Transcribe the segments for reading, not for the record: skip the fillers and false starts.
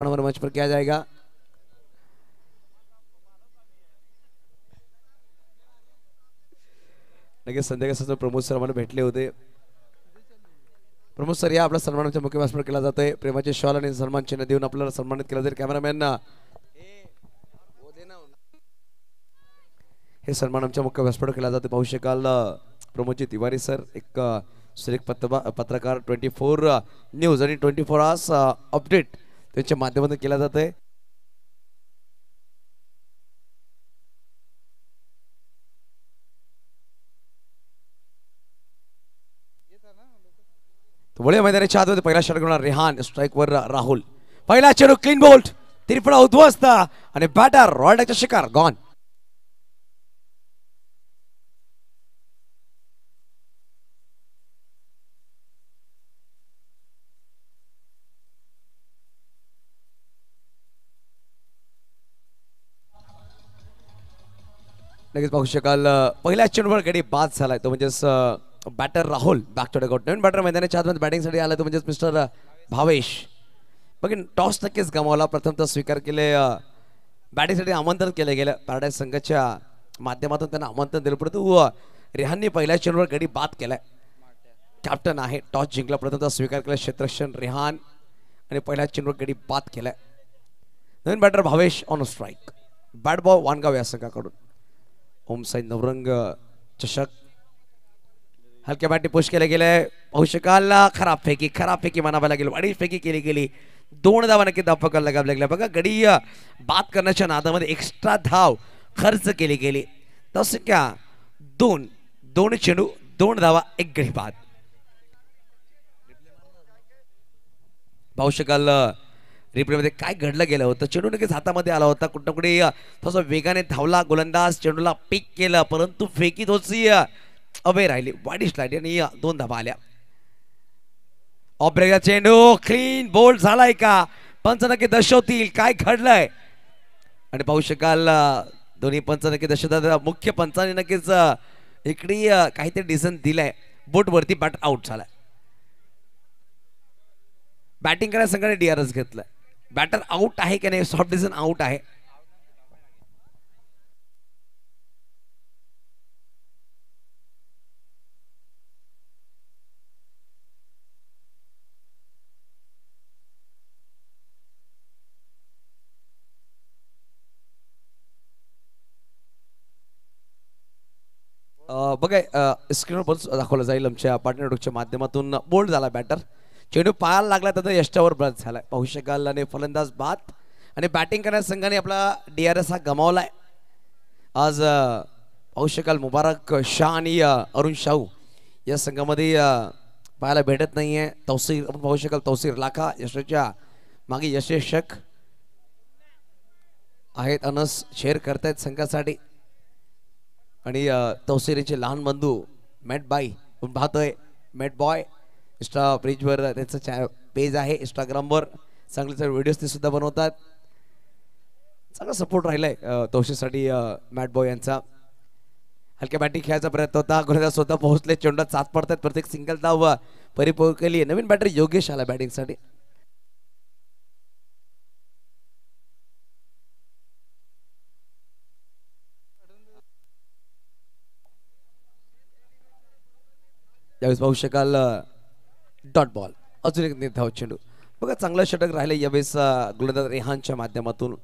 मंच पर किया जाएगा। नक्कीच संध्याकाळी प्रमोद सर आम्हाला भेटले होते। प्रमोद सर या आपला सन्मानाच्या मुख्य व्यासपीठावर केला जातोय। प्रेमाचे शॉल आणि सन्मान चिन्ह देऊन आपल्याला सन्मानित केला जाईल। कॅमेरामॅन हे सन्मान आमच्या मुख्य व्यासपीठावर केला जातो। पाहू शकाल प्रमोदजी तिवारी सर एक सुरेख पत्रकार 24 न्यूज आणि 24 आवर्स अपडेट त्यांच्या माध्यमातून केला जातोय। वळ्या मैदानाच्या आतमध्ये पहिला षटक होणार रेहान, स्ट्राइकवर राहुल, पहिला चेंडू क्लीन बोल्ट, तिरफळा उद्ध्वस्त आणि बॅटर रॉयडचा शिकार गॉन। लगेच पाहू शकाल पहिल्या चेंडूवर गडी बाद झालाय तो म्हणजेच batter Rahul back to dugout. नवीन बॅटर मैदानाच्या आतमध्ये बॅटिंगसाठी आला तो म्हणजेच मिस्टर भावेश। बघीन टॉस नक्कीच गमावला, प्रथमतः स्वीकार केले, बॅटिंगसाठी आमंत्रण केलं गेलं पॅराडाईज संघाच्या माध्यमातून त्यांना आमंत्रण दिलं, परंतु रेहानने पहिल्या चेंडूवर गडी बाद केलाय। कॅप्टन आहे, टॉस जिंकला, प्रथमतः स्वीकार केला क्षेत्ररक्षण रेहान आणि पहिल्या चेंडूवर गडी बाद केलाय। नवीन batter Bhavesh on strike, bat ball Vangaon या संघाकडून। ओम साई नवरंग चषक हलक्या बॅटने पुश केले गेले। पाहू शकाल खराब फेकी म्हणावं लागेल, वाढीव फेकी केली गेली, 2 धावा नक्की धाव पकडला लागल्या। बघा गडी बाद करण्याच्या नादामध्ये एक्स्ट्रा धाव खर्च केली गेली, तसं क्या 2 चेंडू 2 धावा 1 गडी बाद। पाहू शकाल रिप्ले मध्ये काय घडलं गेलं होतं, चेंडू नक्कीच हातामध्ये आला होता, कुठं कुठे थोडा वेगाने धावला गोलंदाज, चेंडूला पिक केलं, परंतु फेकी थोडीशी अभय राहिली, वाढीश लागली आणि 2 धावा आल्या। ऑब्रेगा चेंडू क्लीन बोल्ड झालाय का, पंच नक्की दर्शवतील काय घडलंय। आणि पाहू शकाल दोन्ही पंच नक्की दर्शवतात, मुख्य पंचाने नक्कीच इकडे काहीतरी डिसिजन दिलाय, बोट वरती बॅट आउट झालाय। बॅटिंग करायला संघाने डीआरएस घेतलाय, बॅटर आउट आहे की नाही, सॉफ्ट डिसिजन आउट आहे। बघा स्क्रीनवर पण दाखवलं जाईल आमच्या पार्टनरच्या माध्यमातून। बोल्ड झाला बॅटर, चेंडू पायाला लागला तर यष्टावर ब्रश झालाय। पाहू शकाल आणि फलंदाज बाद आणि बॅटिंग करणाऱ्या संघाने आपला डीआरएस हा गमावलाय। आज पाहू शकाल मुबारक शाह आणि अरुण शाहू या संघामध्ये पाहायला भेटत नाहीये। तौसीर आपण पाहू शकाल, तौसीर लाखा यशाच्या मागे यशस्वी आहेत, अनस शेअर करतायत संघासाठी। आणि तौसिरीचे लहान बंधू मॅट बाई पाहतोय, मॅट बॉय इंस्टा पेजवर त्याचं पेज आहे, इंस्टाग्रामवर चांगले व्हिडिओज ते सुद्धा बनवतात, चांगला सपोर्ट राहिलाय तौशीसाठी मॅट बॉय यांचा। हलक्या बॅटिंग खेळायचा प्रयत्न होता, गोलंदाज स्वतः पोहोचले, चेंडूला चाच पडतात, प्रत्येक सिंगल धाव परिपूर्ण केली। नवीन बॅटर योगेश आला बॅटिंगसाठी। यावेळेस पाहू शकाल डॉट बॉल, अजून एक निर्धाव चेंडू। बघा चांगलं षटक राहिले यावेळेस गोलंदाज रेहानच्या माध्यमातून।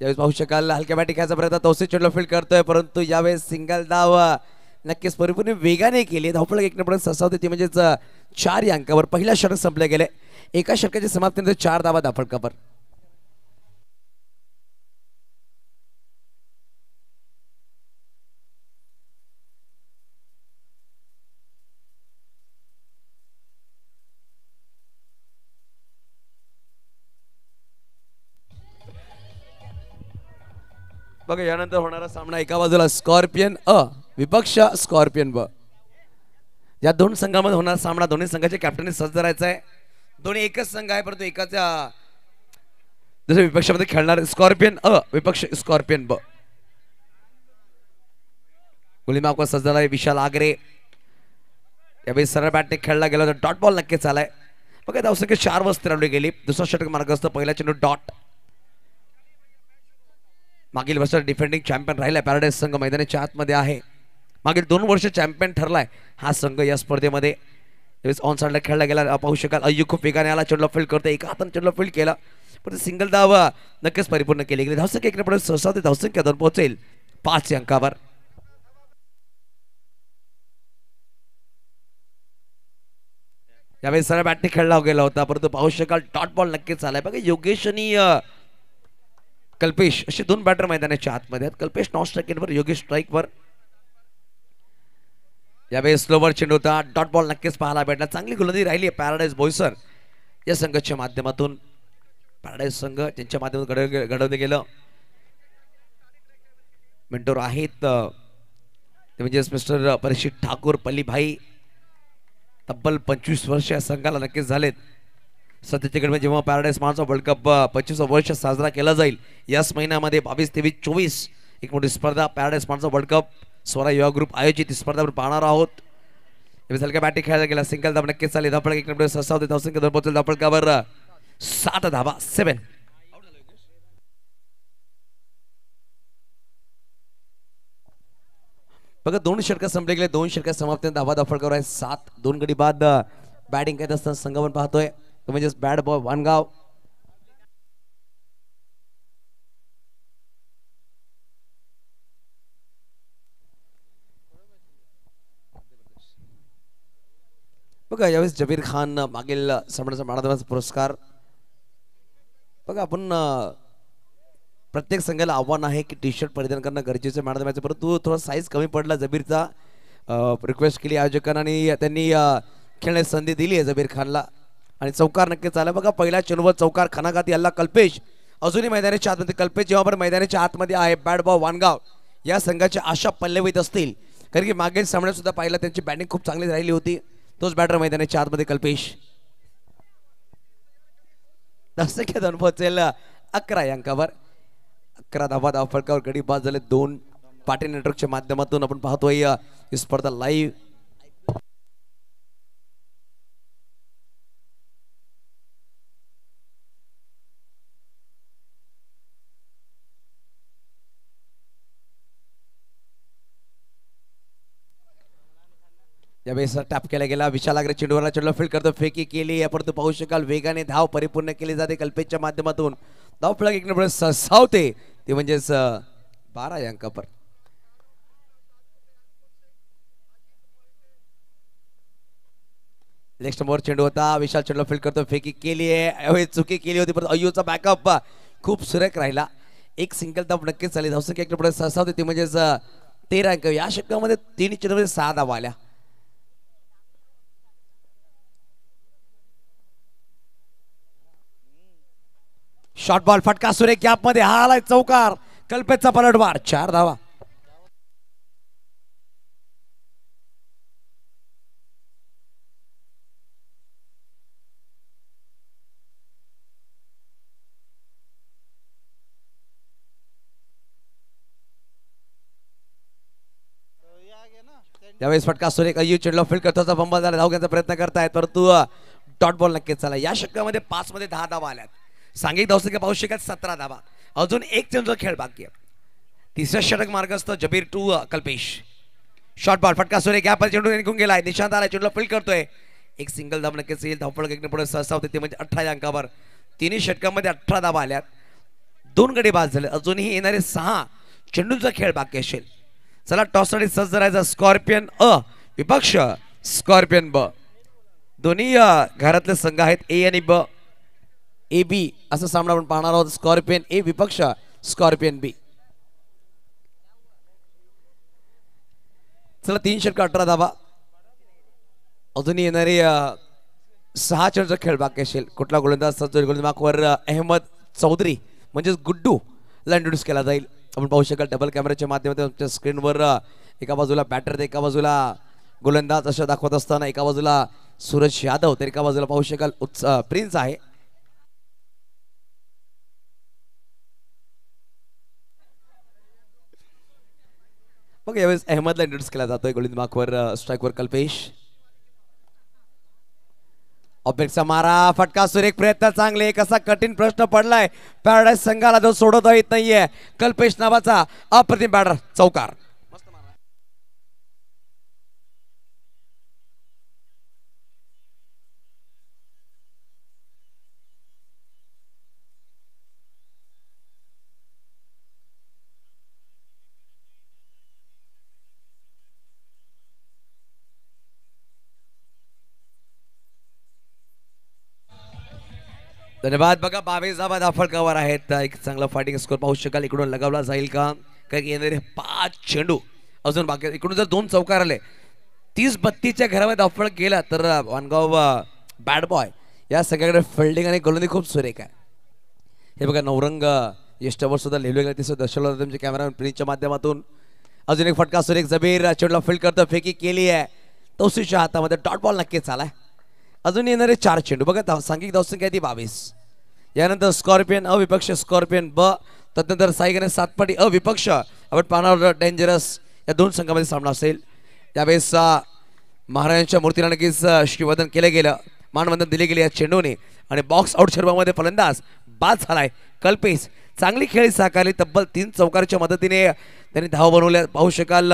यावेळेस पाहू शकाल हलक्या बॅटिंग खेळायचा प्रयत्न, तौसीर चेंडूला फील्ड करतोय, परंतु यावेळेस सिंगल धाव नक्कीच परिपूर्ण वेगाने केली। धावफलक 1 ससावते ती म्हणजेच 4 या अंकावर पहिला षटक संपले गेले। एका षटकाची समाप्तीनंतर 4 धावा धावफलकावर। बघा यानंतर होणारा सामना, एका बाजूला स्कॉर्पियन अ विपक्ष स्कॉर्पियन ब, या 2 संघांमध्ये होणारा सामना दोन्ही संघाच्या कॅप्टनने सज्ज करायचा आहे। दोन्ही एकच संघ आहे, परंतु एकाच्या दुसऱ्या विपक्षामध्ये खेळणार स्कॉर्पियन अ विपक्ष स्कॉर्पियन ब। गुलीमाकवर सज्जला विशाल आगरे यावेळी सरळ बॅटने खेळला गेला तर डॉट बॉल नक्कीच आलाय. बघा धावसंख्या 4 वर स्थिरावली गेली. दुसरा षटक मार्गस्थ पहिला चेंडू डॉट. मागील वर्षात डिफेंडिंग चॅम्पियन राहिलाय पॅराडाईज संघ मैदानाच्या आतमध्ये आहे. मागील 2 वर्ष चॅम्पियन ठरलाय हा संघ या स्पर्धेमध्ये. ऑन साइडला खेळला गेला पाहू शकाल. अय्यू खूप वेगाने आला चेंडूला फील्ड करतो. एका हाताने चेंडूला फील्ड केला पण सिंगल धाव नक्कीच परिपूर्ण केली गेली. धावसंख्या इकडे पुढे सहसा ते धावसंख्या दोन पोहोचेल 5 अंकावर. यावेळी सरळ बॅटने खेळला गेला होता परंतु पाहू शकाल डॉट बॉल नक्कीच आलाय. बघा योगेश आणि कल्पेश असे 2 बॅटर मैदानाच्या आतमध्ये आहेत. कल्पेश नॉन स्ट्राईकवर योगेश स्ट्राईकवर. यावेळी स्लोवर चेंडू होता. डॉट बॉल नक्कीच पाहायला भेटला. चांगली गोलंदाजी राहिली आहे पॅराडाईज बोईसर या संघाच्या माध्यमातून. पॅराडाईज संघ त्यांच्या माध्यमातून घडवलं गेलं. मेंटोर आहेत ते म्हणजे मिस्टर परीक्षित ठाकूर पल्लीभाई. तब्बल 25 वर्ष या संघाला नक्कीच झालेत. सध्याच्या घडीमध्ये जेव्हा पॅराडाईज स्मार्टचा वर्ल्ड कप 25 वर्ष साजरा केला जाईल याच महिन्यामध्ये 22, 23, 24 एक मोठी स्पर्धा पॅराडाईज स्मार्टचा वर्ल्ड कप स्वरा युवा ग्रुप आयोजित स्पर्धा आपण पाहणार आहोत. हलक्या बॅटिंग खेळायला गेला. सिंगल धाव नक्कीच चालेल. धावपळ एक नंबर ससावते धावसंख्या दोन पोहोचेल. धावपळकावर 7 धावा 7. बघा 2 षटक संपले गेले. 2 षटक समाप्त धावा धावपळकावर आहे 7. 2 गडी बाद बॅटिंग करत असताना संघ आपण पाहतोय म्हणजे बॅट बॉय वानगाव. बघा यावेळेस जबीर खान मागील सामन्याचा मानाचा पुरस्कार. बघा आपण प्रत्येक संघाला आव्हान आहे की टी शर्ट परिधान करणं गरजेचं मॅच परंतु थोडा साईज कमी पडला जबीरचा. रिक्वेस्ट केली आयोजकांना आणि त्यांनी खेळण्याची संधी दिली आहे जबीर खानला आणि चौकार नक्कीच आला. बघा पहिल्या चेंडूवर चौकार खनाघाती हल्ला कल्पेश अजूनही मैदानाच्या आतमध्ये. कल्पेश जेव्हा पण मैदानाच्या आतमध्ये आहे बॅट बॉय वानगाव या संघाच्या आशा पल्लवीत असतील कारण की मागील सामन्यात सुद्धा पाहिलं त्यांची बॅटिंग खूप चांगली राहिली होती. तोच बॅटर मैदानाच्या आतमध्ये कल्पेश. धावसंख्या दोन पोहोचेल 11 अंकावर. 11 धावा धावफलकावर गडी बाद झाले. 2 पाटील नेटवर्कच्या माध्यमातून आपण पाहतोय ही स्पर्धा लाईव्ह. यावेळेस टॅप केला गेला. विशाल आगरे चेंडूवरला चेंडू फील्ड करतो. फेकी केली परंतु पाहू शकाल वेगाने धाव परिपूर्ण केली जाते कल्पेशच्या माध्यमातून. धाव फलक एक नंबर ससावते ते म्हणजेच 12 अंकावर. नेक्स्ट ओव्हर चेंडू होता. विशाल चेंडूला फील्ड करतो. फेकी केली आहे. चुकी केली होती परंतु अय्यूचा बॅकअप खूप सुरेख राहिला. एक सिंगल धाव नक्कीच झाली. धावसंख्या एक नंबर ससावते ते म्हणजेच 13 अंक. या षटकामध्ये 3 चेंडूमध्ये 6 धावा आल्या. शॉर्ट बॉल फटका सुरेख गॅप मध्ये हा आलाय चौकार. कल्पेशचा पलटवार 4 धावा. यावेळेस फटका सुरेख अय्यू चेंडूला फील्ड करतो. बंबल झाला. धाव घ्यायचा प्रयत्न करतायत परंतु डॉट बॉल नक्कीच झाला. या षटकामध्ये 5 मध्ये 10 धावा आल्यात. सांघिक धावसंख्या पाहू शकाल 17 धावा. अजून एक चेंडूचा खेळ बाकी आहे. तिसरा षटक मार्गस्थ Jabir to Kalpesh. Short ball फटका सुरेख गॅप चेंडू निघून गेलाय. निशांत आलाय चेंडूला फील्ड करतोय. एक सिंगल धाव नक्कीच येईल. धावपळ एक पुढे सहसा होते ते म्हणजे 18 अंकावर. 3 षटकामध्ये 18 धावा आल्यात. 2 गडी बाद झाले. अजूनही येणारे 6 चेंडूचा खेळ बाकी असेल. चला टॉससाठी सज्ज राहायचा. स्कॉर्पियन अ विपक्ष स्कॉर्पियन ब. दोन्ही घरातले संघ आहेत ए आणि ब. ए बी असा सामना आपण पाहणार आहोत. स्कॉर्पियन ए विपक्ष स्कॉर्पियन बी. चला 3 षटक 18 धावा. अजूनही येणारे 6 चेंडूचा खेळ बाकी असेल. कुठला गोलंदाज सज्ज गोलंदाजवर अहमद चौधरी म्हणजेच गुड्डू ला इंट्रोड्यूस केला जाईल. आपण पाहू शकाल डबल कॅमेराच्या माध्यमातून स्क्रीनवर एका बाजूला बॅटर तर एका बाजूला गोलंदाज अशा दाखवत असताना एका बाजूला सूरज यादव तर एका बाजूला पाहू शकाल प्रिन्स आहे. मग यावेळेस अहमदला इंट्रोड्यूस केला जातोय गोलंदाज मार्कवर स्ट्राईकवर कल्पेश. ऑब्जेक्टचा मारा फटका सुरेख प्रयत्न चांगले. कसा कठीण प्रश्न पडलाय पॅराडाईज संघाला जो सोडवता येत नाहीये. कल्पेश नावाचा अप्रतिम बॅटर चौकार. धन्यवाद. बघा 22 धावा दाफळकावर आहेत. एक चांगला फायटिंग स्कोर पाहू शकाल. इकडून लगावला जाईल का कारण येणारे 5 चेंडू अजून बाकी. इकडून जर 2 चौकार आले 30-32च्या घरामध्ये दाफळ गेला तर वानगाव बॅड बॉय या सगळ्याकडे फिल्डिंग आणि गोलंदाजी खूप सुरेख आहे. हे बघा नवरंग यष्टवर सुद्धा लिहिलं गेलं तिसरं दर्शवलं तुमच्या कॅमेरा प्रिंटच्या माध्यमातून. अजून एक फटका सुरेख जबीर चेंडूला फील्ड करतो. फेकी केली आहे तौसीच्या हातामध्ये. डॉट बॉल नक्कीच आलाय. अजून येणारे 4 चेंडू बघा. सांघिक धावसंख्या ती 22. यानंतर स्कॉर्पियन अविपक्ष स्कॉर्पियन ब. त्यानंतर साई गणेश सातपाटी अविपक्ष. आपण पाहणार डेंजरस या 2 संघामध्ये सामना असेल. त्यावेळेस महाराजांच्या मूर्तीला नक्कीच श्रीवंदन केलं गेलं. मानवंदन दिले गेले या चेंडूने आणि बॉक्स आउट शर्मामध्ये फलंदाज बाद झालाय कल्पेश. चांगली खेळी साकारली. तब्बल 3 चौकारच्या मदतीने त्यांनी धावा बनवल्या पाहू शकाल.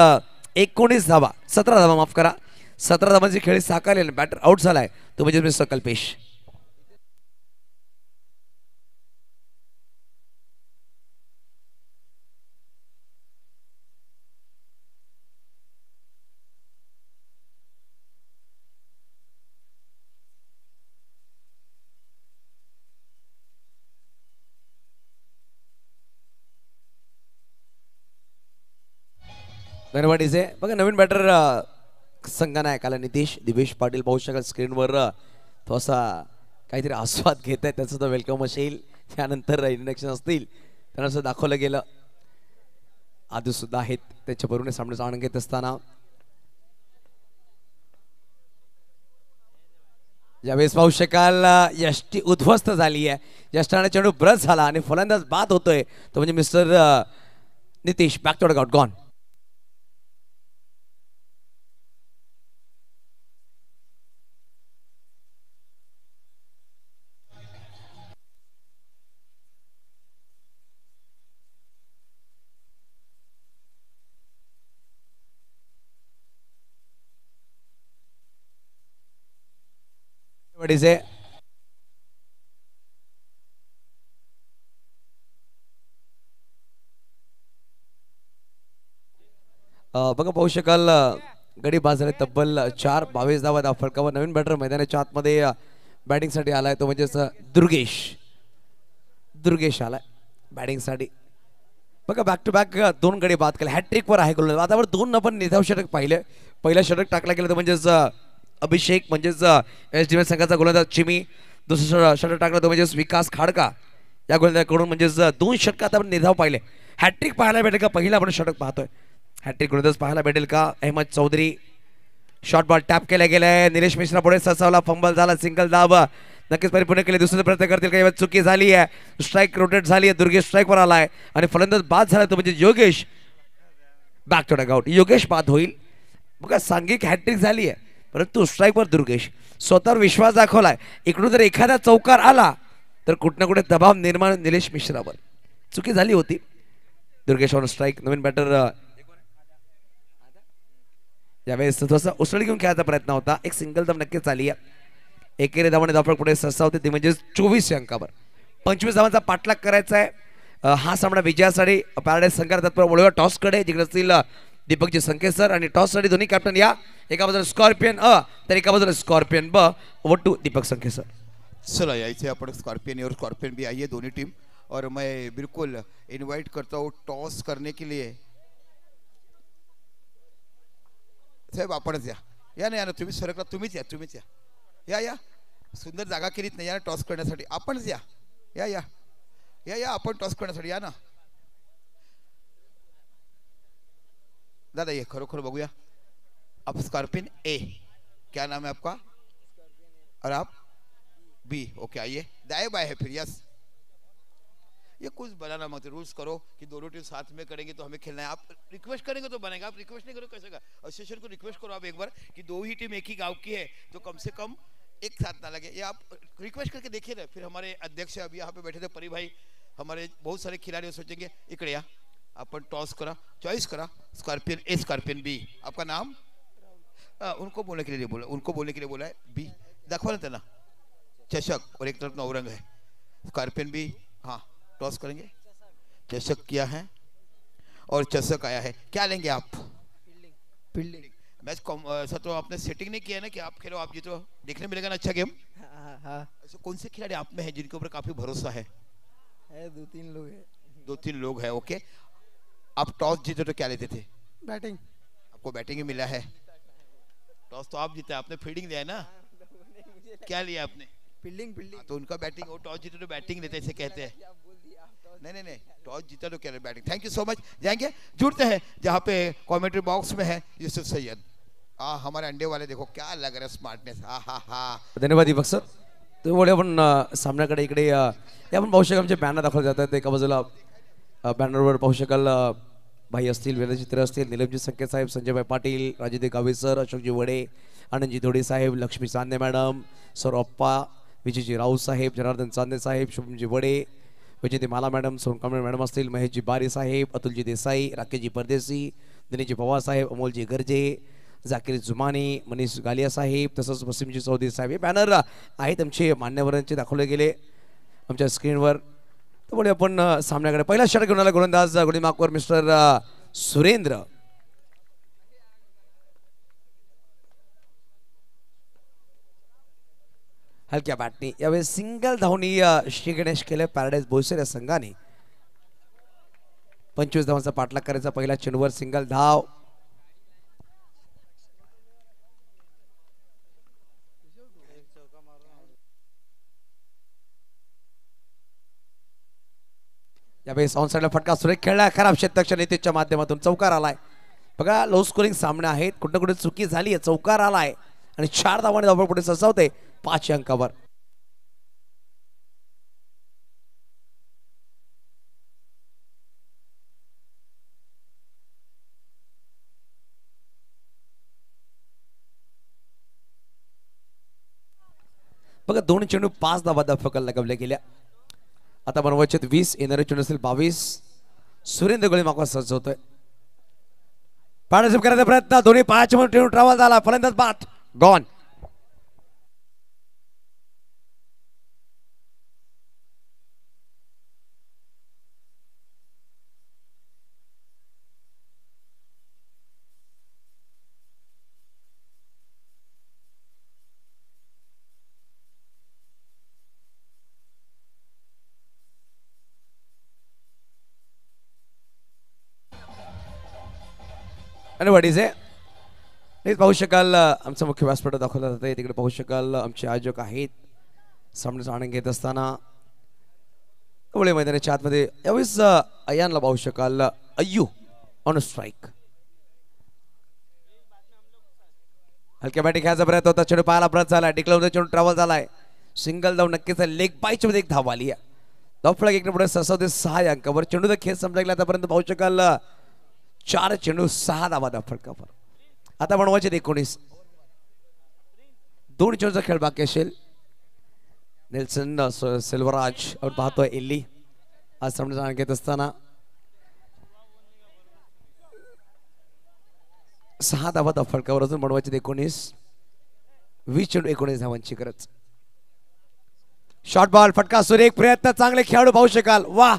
19 धावा 17 धावा माफ करा 17 धावांची खेळी साकारली. बॅटर आउट झालाय तो म्हणजे मिस्टर कल्पेश. धन्यवाद इसे. बघा नवीन बॅटर संघनायकाला नितीश दिवेश पाटील पाहू शकाल स्क्रीनवर. थोडासा काहीतरी आस्वाद घेत आहे त्याचं तर वेलकम असेल. त्यानंतर इंट्रोडक्शन असतील त्यांना असं दाखवलं गेलं. आदू सुद्धा आहेत त्याच्या बरोबर सामने जाणून घेत असताना. यावेळेस पाहू शकाल यष्टी उद्ध्वस्त झाली आहे. यष्टाने चेंडू ब्रश झाला आणि फलंदाज बाद होतोय तो म्हणजे mister Nitish. Back to out gone. बघा पाहू शकाल गडी बाद झाले. तब्बल 4-22 धावा दाफळकावर. नवीन बॅटर मैदानाच्या आतमध्ये बॅटिंगसाठी आलाय तो म्हणजे दुर्गेश आलाय बॅटिंगसाठी. बघा बॅक टू बॅक 2 गडी बाद केले. हॅट्रिकवर आहे गोलंदाज. आता 2 पण निर्धाव षटक पाहिले. पहिलं षटक टाकला गेलं तर म्हणजेच अभिषेक म्हणजेच SDM संघाचा गोलंदाज चिमी. दुसरं षटक टाकलं तो म्हणजेच विकास खाडका या गोलंदाजाकडून म्हणजेच 2 षटकात आपण निर्धाव पाहिले. हॅट्रिक पाहायला भेटेल का पहिला आपण षटक पाहतोय. हॅट्रिक गोलंदाज पाहायला भेटेल का. Ahmed Chaudhary short ball tap केला गेलाय. निलेश मिश्रा पुढे ससावला फंबल झाला. सिंगल धाव नक्कीच परिपूर्ण केले. दुसरा प्रयत्न करतील काही चुकी झाली आहे. स्ट्राईक रोटेट झाली आहे. दुर्गेश स्ट्राईकवर आलाय आणि फलंदाज बाद झाला तो म्हणजे Yogesh. Back to out. Yogesh बाद होईल. बघा सांघिक हॅट्रिक झाली आहे परंतु स्ट्राईकवर दुर्गेश स्वतःवर विश्वास दाखवलाय. इकडून जर एखादा चौकार आला तर कुठे ना कुठे दबाव निर्माण निलेश मिश्रावर. चुकी झाली होती. Durgesh on strike. नवीन बॅटर यावेळेस थोडासा उसळी घेऊन खेळायचा प्रयत्न होता. एक सिंगल धाव नक्कीच आली आहे. एकेरी धावाने धावपळ पुढे ससा होते ती म्हणजे 24 अंकावर. 25 धावांचा पाठलाग करायचा आहे. हा सामना विजयासाठी पॅराडाईज संघाला तत्पर वळूया टॉसकडे. जिकडे असतील दीपकजी संकेसर आणि टॉससाठी दोन्ही कॅप्टन या. एका बाजूला स्कॉर्पियन तर एका बाजूला स्कॉर्पियन ब. Over to Deepak Sankesar. चला यायचे आपण स्कॉर्पियन और स्कॉर्पियन भी आइए दोनों टीम. और मैं बिल्कुल इनवाइट करता हूँ टॉस करने के लिए. साहेब आपणच या ना तुम्ही सरकला. तुम्हीच या सुंदर जागा केलीत नाही या टॉस करण्यासाठी. आपणच या आपण टॉस करण्यासाठी या ना दादा. ये खरोखर बघूया. आप स्कॉर्पियन ए क्या नाम है आपका और आप बी. ओके आइए दाएं बाएं है फिर. यस ये कुछ बनाना मत, रूल्स करो कि दोनों टीम साथ में करेंगे तो हमें खेलना है। आप रिक्वेस्ट करेंगे तो बनेगा, आप रिक्वेस्ट नहीं करो कैसे का? एसोसिएशन को रिक्वेस्ट करो आप एक बार कि दो ही टीम एक ही गांव की है तो कम से कम एक साथ ना लगे। ये आप रिक्वेस्ट करके देखिए ना। फिर हमारे अध्यक्ष अभी यहाँ पे बैठे थे परी भाई, हमारे बहुत सारे खिलाड़ी सोचेंगे इकडे या, आपण टॉस करा, चॉइस करा, स्कॉर्पियन ए स्कॉर्पियन बी। आपका नाम? उनको बोलने के लिए बोला, उनको बोलने के लिए बोला है बी। दाखवा ना त्यांना चषक और एक तरफ नवरंग है, स्कॉर्पियन बी। हाँ टॉस करेंगे, चषक किया है और चषक आया है। क्या लेंगे आप? फील्डिंग। मैच सर तो आपने सेटिंग नहीं किया है ना कि आप खेलो आप जीतो, देखने मिलेगा ना अच्छा गेम। हाँ ऐसे कौन से खिलाड़ी आप में है जिनके ऊपर काफी भरोसा है? दो तीन लोग हैं। दो तीन लोग हैं, ओके। आप टॉस जीते तो क्या लेते थे? बैटिंग। आपको बैटिंग ही मिला है। टॉस तो आप जीते, आपने फील्डिंग लिया है ना। क्या लिया आपने? फील्डिंग। तो उनका बैटिंग, वो टॉस जीते तो बैटिंग लेते ऐसे कहते हैं। नहीं, टॉस जीता तो क्या batting. Thank you so much. जाएंगे, जुड़ते हैं जहाँ पे कमेंट्री बॉक्स में है यूसुफ सैयद। हमारे अंडे वाले देखो क्या लग रहा है, स्मार्टनेस। हा। धन्यवाद दीपक सर. त्यामुळे आपण सामन्याकडे इकडे हे आपण पाहू शकाल आमचे बॅनर दाखवले जातात. एका बाजूला बॅनरवर पाहू शकाल भाई असतील, वेलचित्र असतील, निलमजी संकेत साहेब, संजयभाई पाटील, राजेदे गावे सर, अशोकजी वडे, आनंदजी धोडे साहेब, लक्ष्मी चांदे मॅडम, सौरप्पा, विजयजी राऊत साहेब, जनार्दन चांदे साहेब, शुभमजी वडे, विजयती माला मॅडम, सोनकांबळे मॅडम असतील, महेशजी बारी साहेब, अतुलजी देसाई, राकेशजी परदेसी, दिनेशजी पवार साहेब, अमोलजी गर्जे, जाकीर जुमानी, मनीष गालिया साहेब, तसंच वसीमजी चौधरी साहेब. हे बॅनर आहेत आमचे मान्यवरांचे दाखवले गेले आमच्या स्क्रीनवर. त्यामुळे आपण सामन्याकडे पहिला षटक घेऊन आला गोलंदाज गोडीमाकवर मिस्टर सुरेंद्र. हलक्या बॅटनी यावेळी सिंगल धावनी श्री गणेश केले पॅराडाईज बोईसर या संघाने. 25 धावांचा पाठलाग करायचा. पहिल्या चेंडूवर सिंगल धाव. यावेळेस ऑन साइडला फटका सुरेख खेळला. खराब क्षेत्ररक्षण नीतीच्या माध्यमातून चौकार आलाय. बघा लो स्कोरिंग सामने आहेत, कुठे कुठे चुकी झाली आहे. चौकार आलाय आणि 4 धावांनी धावपळ पुढे सरसावते 5 अंकावर. बघा दोन चेंडू 5 धावा दफकल लगावल्या गेल्या. आता बनवायचे 20, येणारे चेंडू असेल 22. सुरेंद्र गोळी मागवा सज्ज होतोय. पार्टनरशिप करायचा प्रयत्न, दोन्ही पायाच्या मध्ये चेंडू ट्रॅव्हल झाला. फलंदाज बाद, गॉन. आणि वडीचे नाही पाहू शकाल आमचा मुख्य व्यासपीठ दाखवला जात आहे. तिकडे पाहू शकाल आमचे आयोजक आहेत सामन्याचा आनंद घेत असताना. त्यामुळे मैदानाच्या आतमध्ये यावेळेस अयानला पाहू शकाल अय्यू ऑन स्ट्राईक. हलक्या बॅटिंग खेळायचा प्रयत्न होता. चेंडू पाहायला परत झाला. टिकलावून चेंडू ट्रॅव्हल झालाय. सिंगल धाव नक्कीच लेग बायच्या मध्ये एक धाव आली आहे. धावफलक एक पुढे सरसावते 6 अंकावर. चेंडूचा खेळ समजा गेला आतापर्यंत पाहू शकाल 4 चेंडू 6 धावा धावफलकावर. आता बनवायचे 19. 2 चेंडूचा खेळ बाकी असेल. नेल्सन सेल्वराज और पाहतोय इल्ली आज सामन्याचा घेत असताना 6 धावा धावफलकावर. अजून बनवायचे 19. 20 चेंडू 19 धावांची गरज. शॉर्ट बॉल फटका सुरेख प्रयत्न. चांगले खेळाडू पाहू शकाल. वा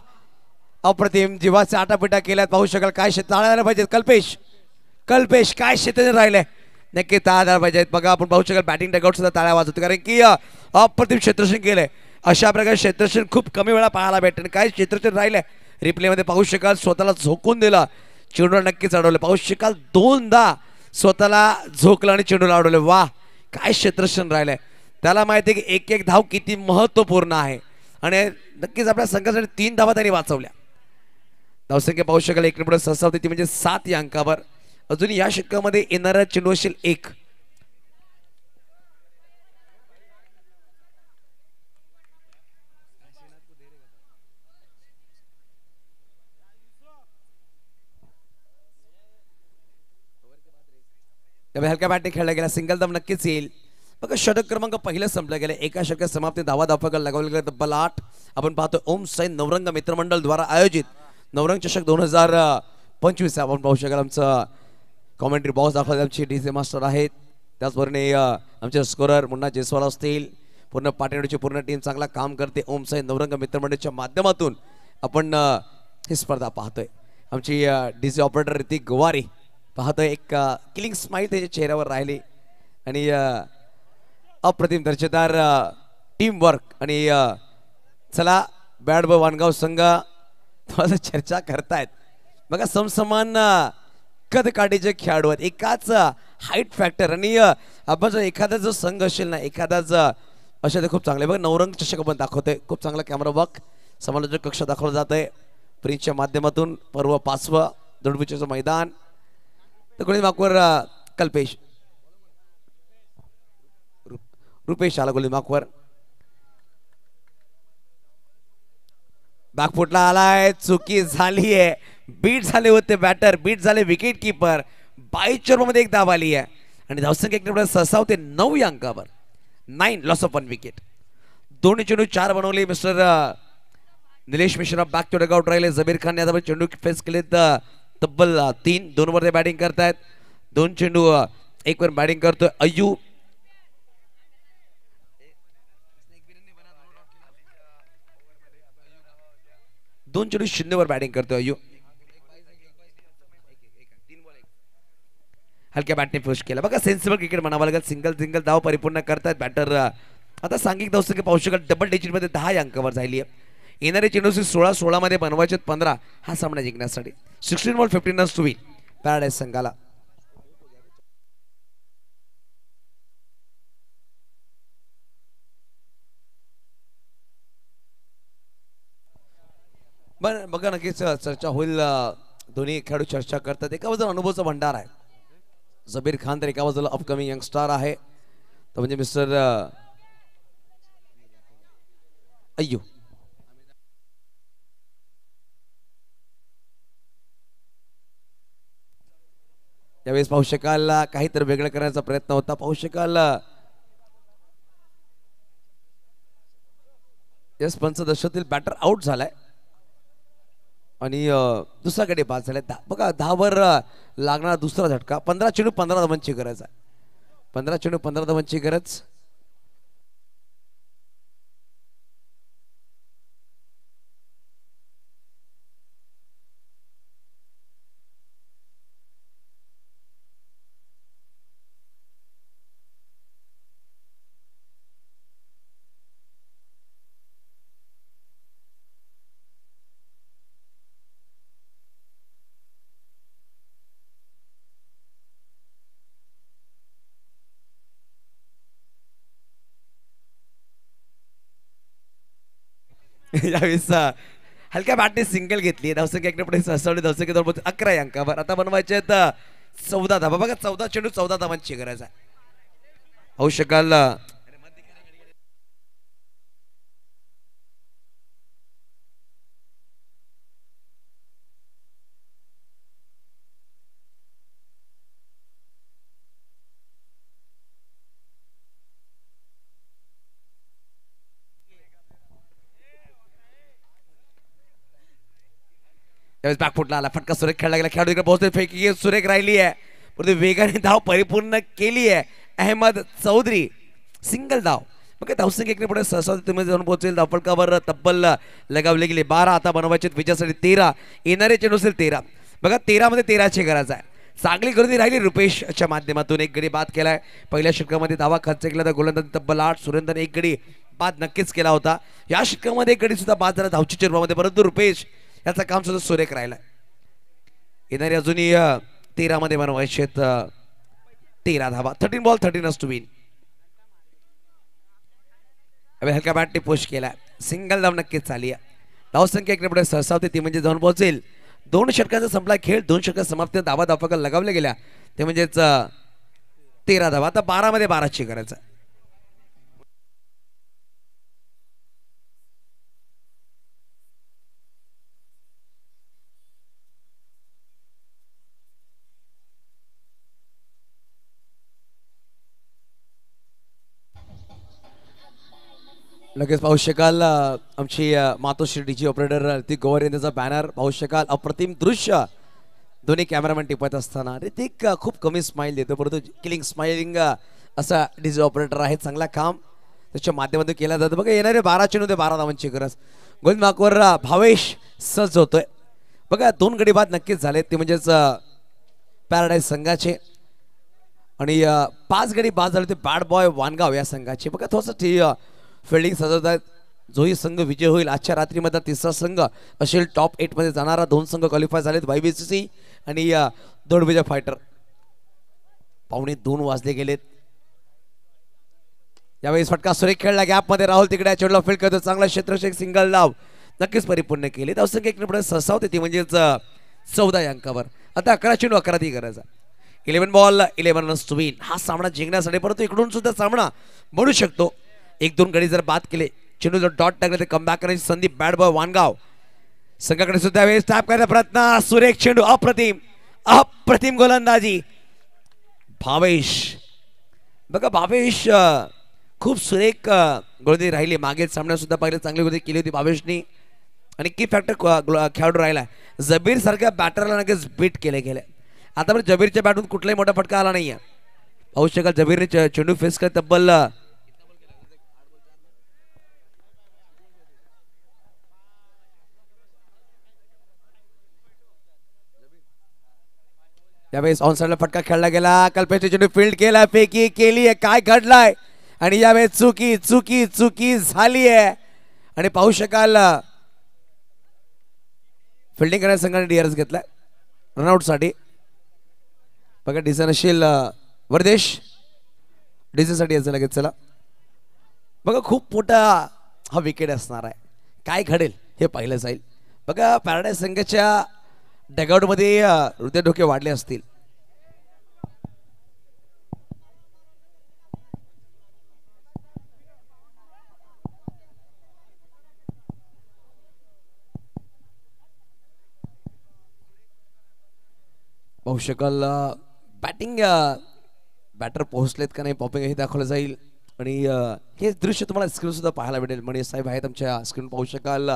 अप्रतिम जीवाचे आटापिटा केल्यात पाहू शकाल. काय टाळायला पाहिजेत. कल्पेश काय क्षेत्र राहिले नक्की टाळायला पाहिजेत. बघा आपण पाहू शकाल बॅटिंग डगआउट सुद्धा टाळ्या वाजवते कारण की अप्रतिम क्षेत्ररक्षण केलंय. अशा प्रकारे क्षेत्ररक्षण खूप कमी वेळा पाहायला भेटते. काय क्षेत्ररक्षण राहिले रिप्ले मध्ये पाहू शकाल. स्वतःला झोकून दिला. चेंडूला नक्कीच अडवलं पाहू शकाल. 2दा स्वतःला झोकलं आणि चेंडूला अडवलं. वा काय क्षेत्ररक्षण राहिलंय. त्याला माहिती आहे की एक एक धाव किती महत्वपूर्ण आहे आणि नक्कीच आपल्या संघासाठी 3 धावा त्यांनी वाचवल्या. धावसंख्या पाहू शकाल एक पुढे सरसावते ती म्हणजे 7 या अंकावर. अजून या षटकामध्ये येणारा चेंडू असेल 1. त्यामुळे हलक्या बॅटने खेळला गेला, सिंगल धाव नक्कीच येईल. बघा षटक क्रमांक पहिलं संपलं गेलं, एका षटकात समाप्ती धावा धावफलक लगावले गेले तब्बल 8. आपण पाहतो ओम साई नवरंग मित्रमंडळ द्वारा आयोजित नवरंग चषक 2025. आपण पाहू शकाल आमचं कॉमेंट्री बॉक्स दाखवले आमचे डीजे मास्टर आहेत. त्याचबरोबर आमचे स्कोरर मुन्ना जयस्वाल असतील. पूर्ण पाटीची पूर्ण टीम चांगला काम करते ओम साई नवरंग मित्रमंडळाच्या माध्यमातून आपण ही स्पर्धा पाहतोय. आमची डीजे ऑपरेटर ऋतिक गोवारी पाहतोय, एक किलिंग स्माईल त्याच्या चेहऱ्यावर राहिली आणि अप्रतिम दर्जेदार टीम वर्क. आणि चला बॅड बॉय वाणगाव संघ थोडंसं चर्चा करतायत. बघा समसमान कद काठीचे खेळाडू आहेत, एकाच हाईट फॅक्टर. आणि आपण जर एखादा जो संघ असेल ना, एखादाच अशा ते खूप चांगले. बघा नवरंग चषक आपण दाखवतोय, खूप चांगला कॅमेरा वर्क समालोचक कक्ष दाखवला जात आहे प्रिन्सच्या माध्यमातून. पर्व 5वं दडबुचीचं मैदान. तर गोळी माकवर कल्पेश रुपेश आला गोळी माकवर. बॅकफुटला आलाय, चुकी झाली आहे. बीट झाले होते बॅटर, बीट झाले विकेट किपर. 22 मध्ये एक धाव आली आहे आणि धावसंख्या एक सहसा होते 9 या अंकावर. 9 लॉस ऑफ 1 विकेट. 2 चेंडू 4 बनवले mister Nilesh Mishra. Back to dugout राहिले. जबीर खान यादव चेंडू फेस केले तब्बल 3. 2 वर ते बॅटिंग करतायत. 2 चेंडू 1 वर बॅटिंग करतोय अय्यू. दोन चेंडू 0 वर बॅटिंग करतोय अय्यू. हलक्या बॅटने पुश केला. बघा सेन्सिबल क्रिकेट म्हणावं लागेल. सिंगल सिंगल धाव परिपूर्ण करतायत बॅटर. आता सांघिक धावसंख्या पाहू शकाल डबल डिजिट मध्ये 10 या अंकावर झाली आहे. येणारे चेंडू 16 मध्ये बनवायचे 15 हा सामना जिंकण्यासाठी. 16 ball 15 runs to win Paradise संघाला. बरं बघा नक्कीच चर्चा होईल. दोन्ही खेळाडू चर्चा करतात. एका बाजूला अनुभवाचा भंडार आहे जबीर खान, तर एका बाजूला अपकमिंग यंगस्टार आहे तो म्हणजे मिस्टर अय्यू. त्यावेळेस पाहू शकाल काहीतरी वेगळं करण्याचा प्रयत्न होता. पाहू शकाल यस पंचदशातील बॅटर आउट झालाय आणि दुसऱ्याकडे बाद झालाय. बघा 10 वर लागणारा दुसरा झटका. 15 चेंडू 15 धावांची गरज आहे. 15 चेंडू 15 धावांची गरज. यावेळेस हलक्या बॅटने सिंगल घेतली. धावसंख्या एककडे सहसवली. धावसंख्या 11 या अंकावर. आता बनवायचे आहेत 14 धावा. बघा 14 चेंडू 14 धावांची गरज आहे. होऊ शकाल त्यावेळेस बॅकफुटला आला. फटका सुरेख खेळला गेला. खेळाडू इकडे पोहोचले. फेकी सुरेख राहिली आहे. परंतु वेगाने धाव परिपूर्ण केली आहे अहमद चौधरी. सिंगल धाव. मग धावसंख्या इकडे पुढे सहसा तुम्ही जाऊन पोहोचेल. धावफलकावर तब्बल लगावले गेले 12. आता बनवायचे विजयासाठी 13. येणारे चेंडू असेल 13. बघा 13 मध्ये 13ची गरज आहे. चांगली गर्दी राहिली. रुपेशच्या माध्यमातून एक गडी बाद केलाय. पहिल्या षटकामध्ये धावा खर्च केला तर गोलंदाज तब्बल 8. सुरेंद्रने एक गडी बाद नक्कीच केला होता. या षटकामध्ये एक गडी सुद्धा बाद झाला धावची रूपामध्ये. परंतु रुपेश याचं काम सुद्धा सुरेख राहिलाय. येणारी अजूनही 13 मध्ये बनवायचे 13 धावा. 13 बॉल 13 रन्स टू विन. हलक्या बॅटने पुश केला. सिंगल धाव नक्कीच झाली आहे. धावसंख्या इकडे पुढे सहसा होते ती म्हणजे जाऊन पोहोचेल. 2 षटकांचा संपला खेळ. 2 षटकात समाप्त धावा धावफलक लगावल्या गेल्या ते म्हणजेच 13 धावा. आता 12 मध्ये 12ची गरज आहे. लगेच पाहू शकाल आमची मातोश्री डीजी ऑपरेटर ऋतिक गोवर यांचा बॅनर पाहू शकाल. अप्रतिम दृश्य दोन्ही कॅमेरामॅन टिपत असताना ऋतिक खूप कमी स्माइल देतो, परंतु किलिंग स्माइलिंग असा डीजी ऑपरेटर आहे. चांगला काम त्याच्या माध्यमातून केला जातं. बघा येणारे 12 चेंडू ते 12 धावांची गरज. गोलमार्कवर भावेश सज्ज होतोय. बघा 2 गडी बाद नक्कीच झाले, ते म्हणजेच पॅराडाईज संघाचे आणि 5 गडी बाद झाले ते बॅड बॉय वानगाव या संघाचे. बघा थोडंसं फिल्डिंग सजवतात. जोही संघ विजय होईल आजच्या रात्रीमध्ये तिसरा संघ असेल टॉप 8 मध्ये जाणारा. 2 संघ क्वालिफाय झालेत, YBCC आणि दोडबिजा फायटर. 1:15 वाजले गेलेत. यावेळेस फटका सुरेख खेळला गॅप मध्ये. राहुल तिकडे चेंडूला फील्ड करतो. चांगला क्षेत्ररक्षक सिंगल डाव नक्कीच परिपूर्ण केले. धावसंख्या 1 ससावते ती म्हणजेच 14 या अंकावर. आता 11 चेंडू 11 ती गरज. 11 बॉल 11 रन्स टू विन. हा सामना जिंकण्यासाठी परंतु इकडून सुद्धा सामना बनू शकतो. 1-2 गडी जर बाद केले, चेंडू जर डॉट टाकले तर कमबॅक करण्याची संधी बॅड बॉय वानगाव संघाकडे सुद्धा वेळेस टॅप करायचा प्रयत्न. सुरेख चेंडू, अप्रतिम अप्रतिम गोलंदाजी भावेश. बघा भावेश खूप सुरेख गोलंदाजी राहिली. मागील सामन्यात सुद्धा पहिले चांगली गोलंदाजी केली होती भावेशनी आणि की फॅक्टर खेळाडू राहिला. जबीर सारख्या बॅटरला नक्कीच बीट केले गेले. आतापर्यंत जबीरच्या बॅटून कुठलाही मोठा फटका आला नाहीये. पाहू शकाल जबीरने चेंडू फेस करत तब्बल यावेळेस ऑन साइडला फटका खेळला गेला. कल्पेशने चेंडू फील्ड केला, फेकी केली आहे. काय घडलाय आणि यावेळेस चुकी चुकी चुकी झाली आहे आणि पाहू शकाल फिल्डिंग करण्याच्या संघाने डीआरएस घेतलाय रनआउट साठी. बघा डिझाईन असेल वरदेश डिझाईन साठी यायचं लगेच. चला बघा खूप मोठा हा विकेट असणार आहे. काय घडेल हे पाहिलं जाईल. बघा पॅराडाईज संघाच्या डगआउट मध्ये हृदय डोके वाढले असतील. पाहू शकाल बॅटिंग बॅटर पोहोचलेत का नाही पॉपिंग हे दाखवलं जाईल आणि हे दृश्य तुम्हाला स्क्रीन सुद्धा पाहायला भेटेल. मनीष साहेब आहेत आमच्या स्क्रीन पाहू शकाल.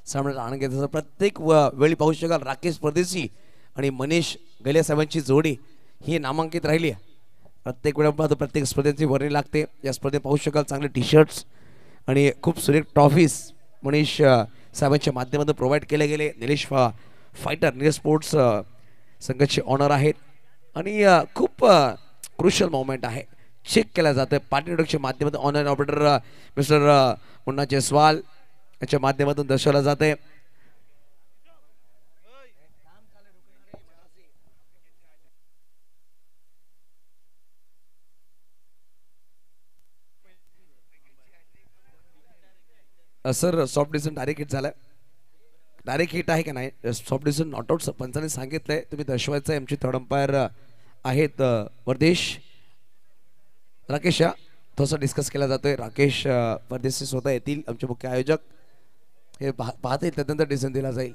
सामन्यात आनंद घेत प्रत्येक वेळी पाहू शकाल राकेश परदेशी आणि मनीष गले साहेबांची जोडी ही नामांकित राहिली. प्रत्येक वेळा पाहतो प्रत्येक स्पर्धेची वर्णी लागते. या स्पर्धेत पाहू शकाल चांगले टी शर्ट्स आणि खूप सुरेख ट्रॉफीज मनीष साहेबांच्या माध्यमातून प्रोव्हाइड केले गेले. निलेश फायटर निलेश स्पोर्ट्स संघाचे ऑनर आहेत आणि खूप क्रुशियल मोमेंट आहे. चेक केला जातं पार्टी माध्यमातून online operator mister Munna Jaiswal याच्या माध्यमातून दर्शवलं जाते. Sir soft decision direct hit झालाय. डायरेक्ट हिट आहे का नाही सॉफ्ट डिसिजन नॉट आउट पंचांनी सांगितलंय. तुम्ही दर्शवायचं आहे. आमचे थर्ड अंपायर आहेत वरदेश राकेश. थोडासा डिस्कस केला जातोय. राकेश परदेशी स्वतः येतील आमचे मुख्य आयोजक हे पाहतील त्यानंतर डिसिजन दिला जाईल.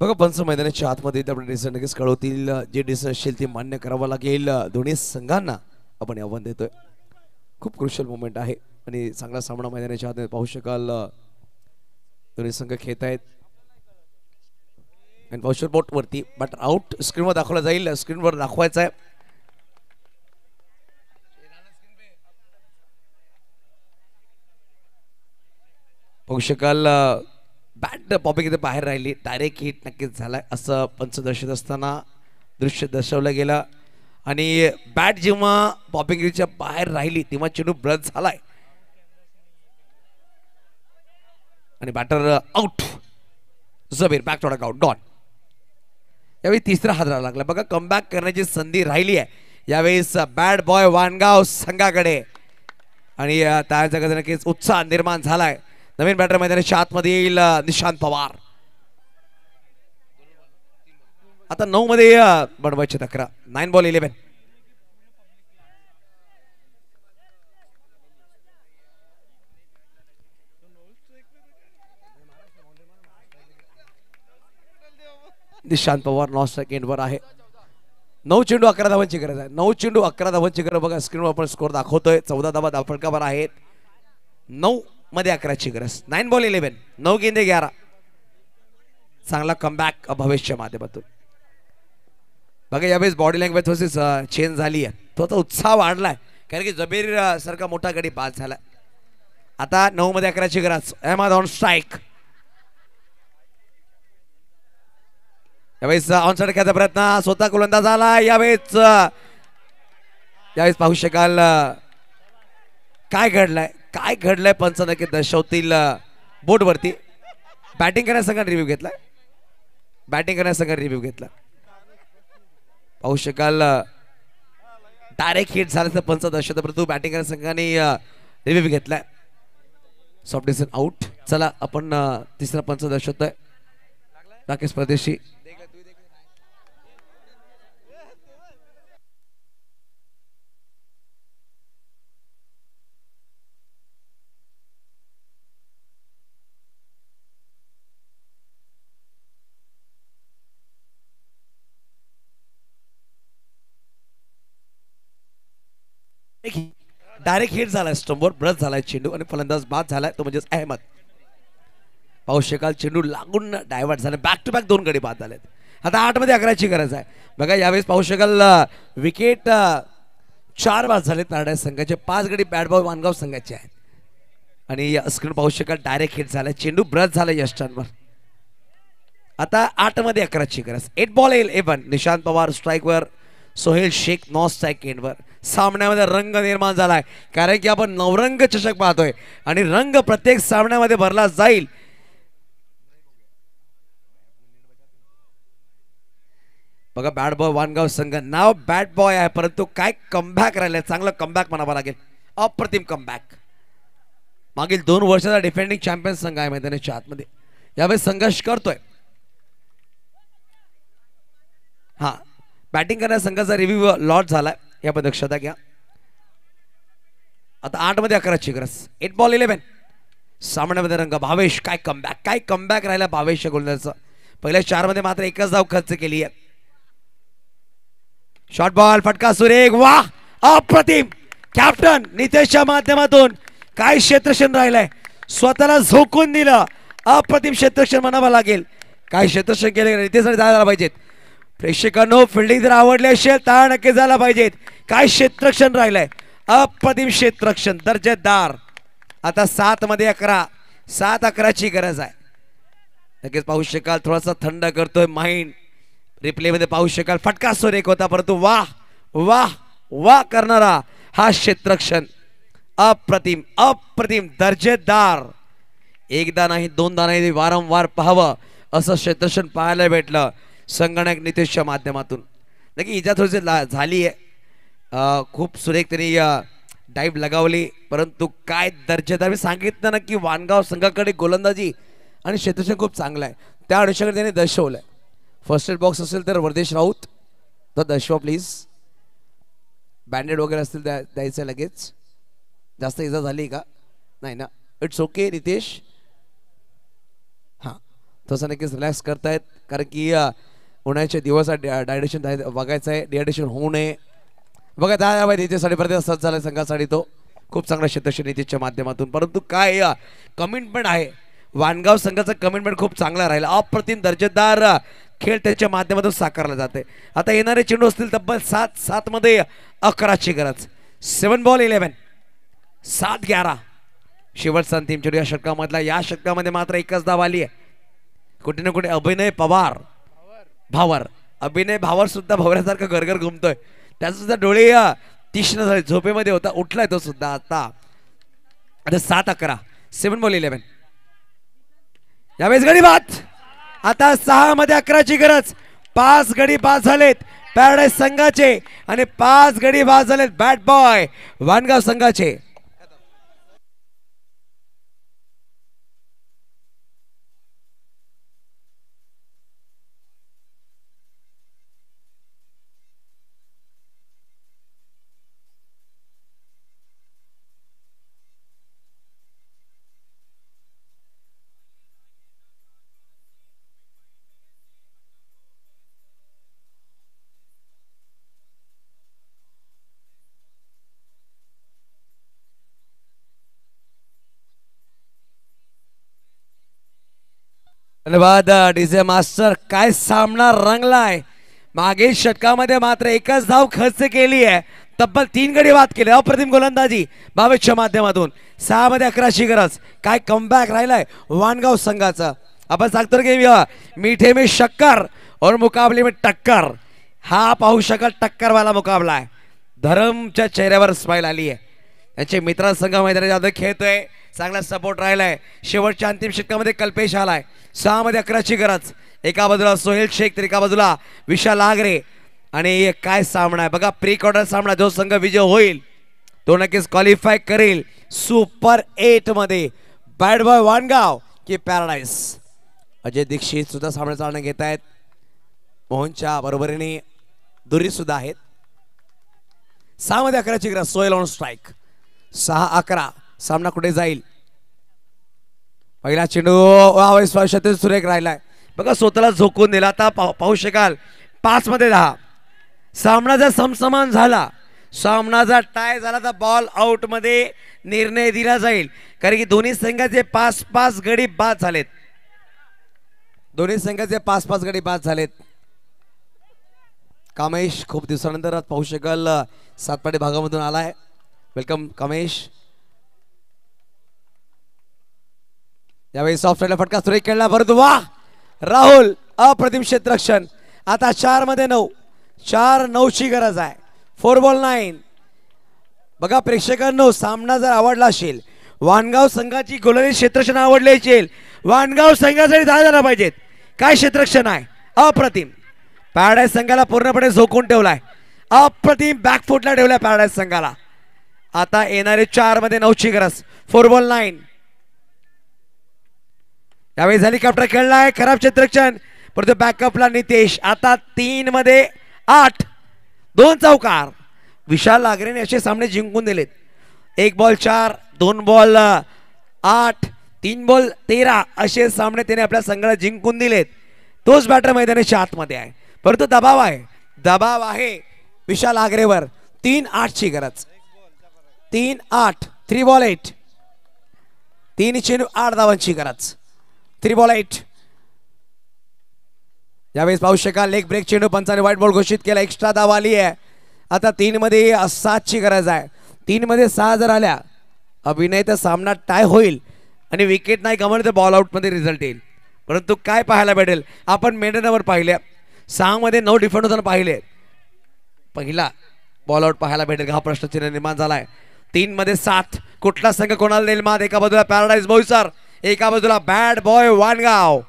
बघा पंच मैदानाच्या आतमध्ये आपले डिसिजन नक्कीच कळवतील. जे डिसिजन असेल ते मान्य करावं लागेल. दोन्ही संघांना आपण आव्हान देतोय. खूप क्रुशियल मोमेंट आहे आणि चांगला सामना मैदानाच्या आतमध्ये पाहू शकाल. दोन्ही संघ खेळत आहेत आणि पाहू शकाल बोट वरती बट आउट स्क्रीनवर दाखवला जाईल. स्क्रीनवर दाखवायचा आहे. पाहू शकाल बॅट पॉपिंग इथे बाहेर राहिली. डायरेक्ट हिट नक्कीच झालाय असं पंच दर्शत असताना दृश्य दर्शवलं गेलं आणि बॅट जेव्हा पॉपिंगच्या बाहेर राहिली तेव्हा चेंडू ब्रश झालाय आणि बॅटर आउट. जबीर बॅक टॉट आउट डॉन. यावेळी तिसरा हादरा लागला. बघा कमबॅक करण्याची संधी राहिली आहे यावेळेस बॅड बॉय वानगाव संघाकडे आणि त्या नक्कीच उत्साह निर्माण झालाय. नवीन बॅटर मैदानाच्या आतमध्ये येईल निशांत पवार. आता 9 मध्ये बनवायचे 11. 9 बॉल 11. निशांत पवार 9 सेकंडवर आहे. 9 चेंडू 11 धावांची गरज आहे. 9 चेंडू 11 धावांची गरज. बघा स्क्रीनवर आपण स्कोर दाखवतोय. 14 धावा फलकावर आहेत. 9 मध्ये 11ची गरज. 9 बॉल 11. 9 गेंदे 11. चांगला कमबॅक भविष्य माध्यमातून. बघा यावेळेस बॉडी लँग्वेज थोडीशी चेंज झाली आहे. थोडासा उत्साह वाढलाय कारण की जबीर सारखा मोठा गडी बाद झाला. आता 9 मध्ये 11ची गरज. Ahmed on strike. यावेळेस ऑन साइड खेळायचा प्रयत्न स्वतः गोलंदाज झाला. यावेळेस पाहू शकाल काय घडलंय पंच नक्की दर्शवतील बोर्डवरती. बॅटिंग करण्यासंघाने रिव्ह्यू घेतला. पाहू शकाल डायरेक्ट हिट झाल्याचं पंच दर्शवतो परंतु बॅटिंग करण्यासंघाने रिव्ह्यू घेतलाय. Soft decision out. चला आपण तिसरा पंच दर्शवतोय राकेश परदेशी. डायरेक्ट हिट झालाय. स्टंपवर ब्रश झालाय चेंडू आणि फलंदाज बाद झालाय तो म्हणजेच अहमद. पाहू शकाल चेंडू लागून डायव्हर्ट झाला. बॅक टू बॅक 2 गडी बाद झालेत. आता 8 मध्ये 11ची गरज आहे. बघा यावेळेस पाहू शकाल विकेट 4 बाद झालेत नारड्या संघाचे. 5 गडी बॅड बॉय वानगाव संघाचे आहेत आणि स्क्रीन पाहू शकाल डायरेक्ट हिट झालाय. चेंडू ब्रश झालाय यष्टांवर. आता 8 मध्ये 11ची गरज. 8 बॉल 11. निशांत पवार स्ट्राईकवर. सोहेल शेख 9 सेकंडवर. सामन्यामध्ये रंग निर्माण झालाय कारण की आपण नवरंग चषक पाहतोय आणि रंग प्रत्येक सामन्यामध्ये भरला जाईल. बघा बॅट बॉय वानगाव संघ नाव बॅट बॉय आहे परंतु काय कमबॅक राहिलंय. चांगलं कमबॅक म्हणावं लागेल. अप्रतिम कमबॅक. मागील 2 वर्षाचा डिफेंडिंग चॅम्पियन संघ आहे मैदानाच्या आतमध्ये. यावेळेस संघर्ष करतोय. हा बॅटिंग करणाऱ्या संघाचा रिव्ह्यू लॉट झालाय या पण दक्षता घ्या. आता 8 मध्ये 11ची गरज. 8 बॉल 11. सामन्यामध्ये रंग. भावेश काय कमबॅक राहिला भावेशच्या गोलंदाजाचा. पहिल्या 4 मध्ये मात्र एकच धाव खर्च केली आहे. शॉर्ट बॉल फटका सुरेख. वाह अप्रतिम. कॅप्टन नितेशच्या माध्यमातून काय क्षेत्रक्षण राहिलंय. स्वतःला झोकून दिलं. अप्रतिम क्षेत्रक्षण म्हणावं लागेल. काय क्षेत्रक्षण केले नितेशसाठी जायला पाहिजेत. प्रेक्षकांनो फिल्डिंग जर आवडली असेल तर नक्की झाला पाहिजेत. काय क्षेत्रक्षण राहिलंय. अप्रतिम क्षेत्रक्षण दर्जेदार. आता 7 मध्ये 11. 7-11ची गरज आहे. नक्कीच पाहू शकाल थोडासा थंड करतोय माइंड. रिप्ले मध्ये पाहू शकाल फटका सुरेख होता परंतु वाह वाह वाह करणारा हा क्षेत्रक्षण. अप्रतिम दर्जेदार. एकदा नाही 2दा नाही वारंवार पाहावं असं क्षेत्रक्षण पाहायला भेटलं संगणक नितेशच्या माध्यमातून. नक्की इजा थोडीशी झाली आहे. खूप सुरेख त्यांनी डाईव्ह लगावली परंतु काय दर्जेदार. मी सांगितलं ना की वानगाव संघाकडे गोलंदाजी आणि क्षेत्रक्षण खूप चांगलं आहे. त्या अनुषंगाने त्यांनी दर्शवलंय. फर्स्ट एड बॉक्स असेल तर वर्देश राऊत तर दर्शवा प्लीज. बँडेड वगैरे असतील द्यायचं लगेच. जास्त इजा झाली का नाही ना. It's okay Ritesh. हां तसं नक्कीच रिलॅक्स करतायत कारण की उन्हाळ्याचे दिवस डायजेशन बघायचं आहे, डिहायड्रेशन होऊ नये. बघा त्या त्याच्यासाठी प्रत्येक सज्ज झाला संघासाठी तो खूप चांगला क्षेत्रक्षणीतीच्या माध्यमातून. परंतु काय कमिटमेंट आहे वाणगाव संघाचा, कमिटमेंट खूप चांगला राहिला. अप्रतिम दर्जेदार खेळ त्याच्या माध्यमातून साकारला जाते. आता येणारे चेंडू असतील तब्बल 7 मध्ये 11ची गरज. 7 बॉल 11 7-11 शेवटचा अंतिम चेंडू या षटकामधला. या षटकामध्ये मात्र एकच धाव आली आहे. कुठे ना कुठे अभिनय भावर अभिनय भावर सुद्धा भवऱ्यासारखं घरघर घुमतोय. त्याचा सुद्धा डोळे तीक्ष्ण झाले, झोपेमध्ये होता, उठलाय तो सुद्धा. आता 7-11 7 बॉल 11 यावेळेस गडी बाद. आता 6 मध्ये 11ची गरज. 5 गडी बाद झालेत पॅराडाईज संघाचे आणि 5 गडी बाद झालेत बॅट बॉय वाणगाव संघाचे. धन्यवाद डीजे मास्टर. काय सामना रंगलाय. मागील षटकामध्ये मात्र एकच धाव खर्च केली आहे, तब्बल 3 गडी बाद केले. अप्रतिम गोलंदाजी भावेशच्या माध्यमातून. 6 मध्ये 11ची गरज. काय कमबॅक राहिलाय वाणगाव संघाचा. आपण सांगतो की मीठे में शक्कर और मुकाबले में टक्कर. हा पाहू शकाल टक्कर वाला मुकाबला आहे. धरमच्या चेहऱ्यावर स्माइल आली आहे. त्यांचे मित्र संघ मैदानात खेळतोय, चांगला सपोर्ट राहिलाय. शेवटच्या अंतिम षटकामध्ये कल्पेश आलाय. 6 मध्ये 11ची गरज. एका बाजूला सोहेल शेख तर एका बाजूला विशाल आगरे. आणि काय सामना आहे बघा. प्री क्वार्टर सामना. जो संघ विजय होईल तो नक्कीच क्वालिफाय करेल सुपर 8 मध्ये. बॅट बॉय वाणगाव की पॅराडाईज. अजय दीक्षित सुद्धा सामना चालणं घेत आहेत. मोहनच्या बरोबरीने दुरी सुद्धा आहेत. 6 मध्ये 11ची गरज. Sohail on strike. 6-11 सामना कुठे जाईल. पहिला चेंडू सुरेख राहिलाय बघा. स्वतःला झोकून दिला. आता पाहू शकाल 5 मध्ये 10 सामना जर समसमान झाला, सामना जर टाय झाला तर बॉल आउट मध्ये निर्णय दिला जाईल. कारण की दोन्ही संघाचे 5-5 गडी बाद झालेत. दोन्ही संघाचे 5-5 गडी बाद झालेत. कामेश खूप दिवसानंतर पाहू शकाल सातपाडी भागामधून आलाय. वेलकम कामेश. यावेळी सॉफ्टवेअरला फटका सुरेख खेळला. परंतु वा राहुल अप्रतिम क्षेत्ररक्षण. आता 4 मध्ये 9 4-9ची गरज आहे. 4 बॉल 9. बघा प्रेक्षकांनो, सामना जर आवडला असेल, वाणगाव संघाची गोलंदाजी क्षेत्ररक्षण आवडले असेल, वाणगाव संघासाठी 10 झाला पाहिजेत. काय क्षेत्ररक्षण आहे अप्रतिम. पॅराडाईज संघाला पूर्णपणे झोकून ठेवलाय. अप्रतिम बॅकफुटला ठेवलाय पॅराडाईज संघाला. आता येणारे 4 मध्ये 9ची गरज. 4 बॉल 9. यावेळी हेलिकॉप्टर खेळलाय. खराब क्षेत्ररक्षण परंतु बॅकअपला नितेश. आता 3 मध्ये 8 2 चौकार. विशाल आगरेने असे सामने जिंकून दिलेत. 1 बॉल 4 2 बॉल 8 3 बॉल 13 असे सामने त्याने आपल्या संघाला जिंकून दिलेत. तोच बॅटर मैदानाच्या आतमध्ये आहे. परंतु दबाव आहे विशाल आगरेवर. 3-8ची गरज. 3-8 3 बॉल 8 3 चेंडू 8 धावांची गरज. 3 बॉल 8. यावेळेस पाहू शकाल लेग ब्रेक चेंडू पंचाने व्हाईट बॉल घोषित केला. एक्स्ट्रा धाव आली आहे. आता 3 मध्ये 7ची गरज आहे. 3 मध्ये 6 जर आल्या अभिनय तर सामना टाय होईल आणि विकेट नाही गमावली तर बॉल आउट मध्ये रिझल्ट येईल. परंतु काय पाहायला भेटेल. आपण मेडनवर पाहिले 6 मध्ये 9 डिफेंड होताना पाहिले. पहिला बॉल आउट पाहायला भेटेल का हा प्रश्नचिन्ह निर्माण झालाय. 3 मध्ये 7 कुठला संघ कोणाला देईल मात. एका बाजूला पॅराडाईज बोईसर, एका बाजूला bad boy Vangaon.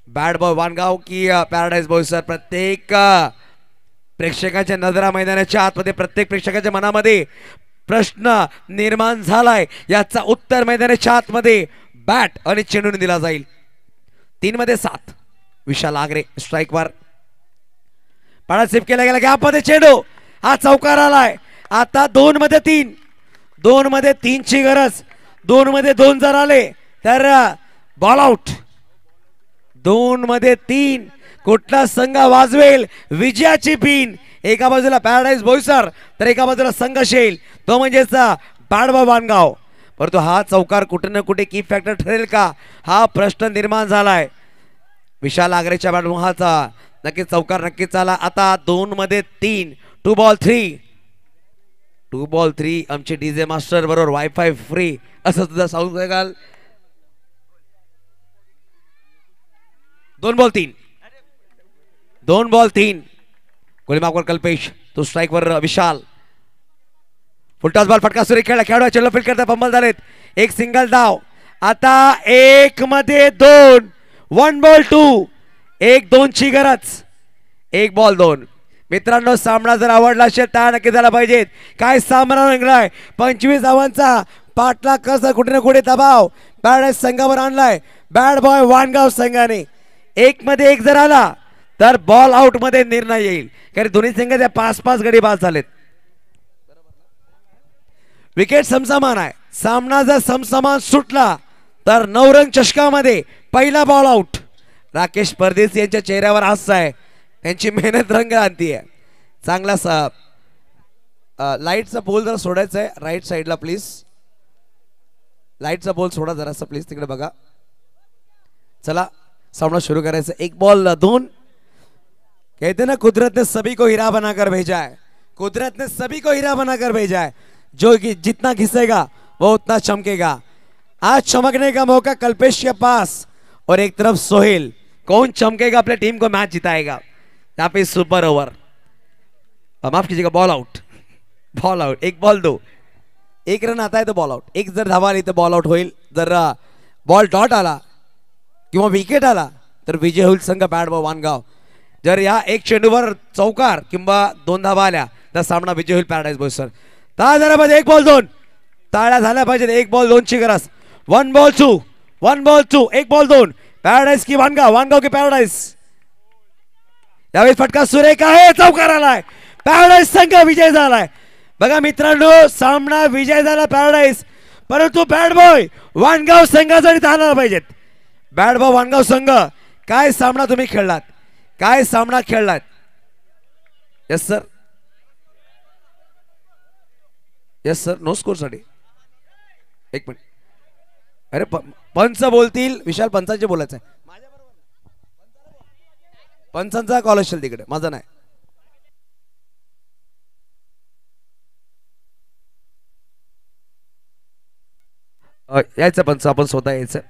Bad boy Vangaon की पॅराडाईज बोईसर. प्रत्येक प्रेक्षकाच्या नजरा मैदानाच्या आतमध्ये, प्रत्येक प्रेक्षकाच्या मनामध्ये प्रश्न निर्माण झालाय. याचा उत्तर मैदानाच्या आतमध्ये बॅट आणि चेंडूने दिला जाईल. 3 मध्ये 7 विशाल आगरे स्ट्राईकवर. पाळा सेफ केला गेला. गॅपमध्ये चेंडू. हा चौकार आलाय. आता 2 मध्ये 3 2 मध्ये 3ची गरज. 2 मध्ये 2 जर आले तर बॉल आउट. 2 मध्ये 3. कुठला संघ वाजवेल विजयाची पिन? एका बाजूला पॅराडाईज बोईसर तर एका बाजूला संघशैल, तो म्हणजेच बॅडबॉय वानगाव. परंतु हा चौकार कुठे ना कुठे की फॅक्टर ठरेल का, हा प्रश्न निर्माण झालाय. विशाल आगरेच्या बॅटमोहाचा नक्कीच चौकार नक्कीच आला. आता 2 मध्ये 3. 2 बॉल 3. 2 बॉल 3. आमचे डीजे मास्टर बरोबर वायफाय फ्री असं तुझा सांगू शकाल. 2 बॉल 3. 2 बॉल 3. गोलीमागवर कल्पेश, तो स्ट्राइक वर विशाल. फुलटॉस बॉल फटका सुरेख खेळला. खेळाडू चेंडू फील्ड करता पंबल झालेत. एक सिंगल धाव. आता 1 मध्ये 2. 1 बॉल 2. 1-2 ची गरज. 1 बॉल 2. मित्रांनो सामना जर आवडला असेल तर नक्की झाला पाहिजेत. काय सामना रंगलाय. 25 धावांचा पाठला कसा कुठे ना कुठे दबाव पॅराडाईज संघावर आणलाय बॅड बॉय वानगाव संघाने. 1 मध्ये 1 जर आला तर बॉल आउट मध्ये निर्णय येईल, कारण दोन्ही संघाच्या 5-5 गडी बाद झालेत. विकेट समसमान आहे. सामना जर समसमान सुटला तर 9 रन चषकामध्ये पहिला बॉल आउट. राकेश परदेशी यांच्या चेहऱ्यावर हास्य आहे, त्यांची मेहनत रंग आणतीये. चांगला लाईटचा पोल जरा सोडायचा आहे राईट साईडला प्लीज. लाईटचा पोल सोडा जरासा प्लीज, तिकडे बघा. चला सामना सुरू करायचा. 1 बॉल 2. कहते ना कुदरत ने सभी को हीरा बनाकर भेजा है. कुदरत ने सभी को हीरा बनाकर भेजा है. जो कि जितना घिसेगा वो उतना चमकेगा. आज चमकने का मौका कल्पेश के पास और एक तरफ सोहेल. कौन चमकेगा अपने टीम को मैच जिताएगा. यहाँ पे सुपर ओवर, माफ कीजिएगा, ball out. Ball out. 1 ball 2. 1 run आता है तो बॉल आउट. 1 जर धावा आली तर बॉल आउट होईल. जर बॉल डॉट आला किंवा विकेट आला तर विजय होईल संघ बॅड बॉय वानगाव. जर या 1 चेंडूवर चौकार किंवा 2 धावा आल्या तर सामना विजय होईल पॅराडाईज बोईसर. टाळ्या झाल्या पाहिजे. 1 बॉल 2. टाळ्या झाल्या पाहिजे. 1 बॉल 2 ची गरज. 1 बॉल 2. 1 बॉल 2. 1 बॉल 2. पॅराडाईज की वानगाव. वानगाव की पॅराडाईज. यावेळी फटका सुरेख आहे. चौकार आलाय. पॅराडाईज संघ विजय झालाय. बघा मित्रांनो सामना विजय झाला पॅराडाईज, परंतु बॅड बॉय वानगाव संघासाठी धावायला पाहिजेत. बॅड बॉय वानगाव संघ काय सामना तुम्ही खेळलात. काय सामना खेळलात. Yes sir. Yes sir. No score साठी 1 मिनिट. अरे पंच बोलतील. विशाल पंचांचे बोलायचं आहे. पंचांचा कॉल असेल तिकडे, माझा नाही. यायचं पंच आपण स्वतः यायचं.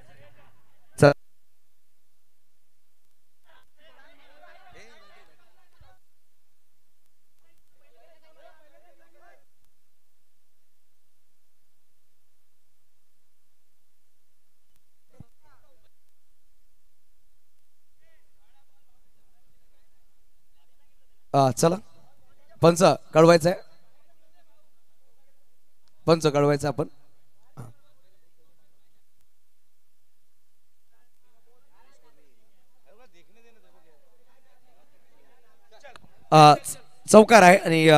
चला पंच कळवायचं आहे. पंच कळवायचं आपण. चौकार आहे आणि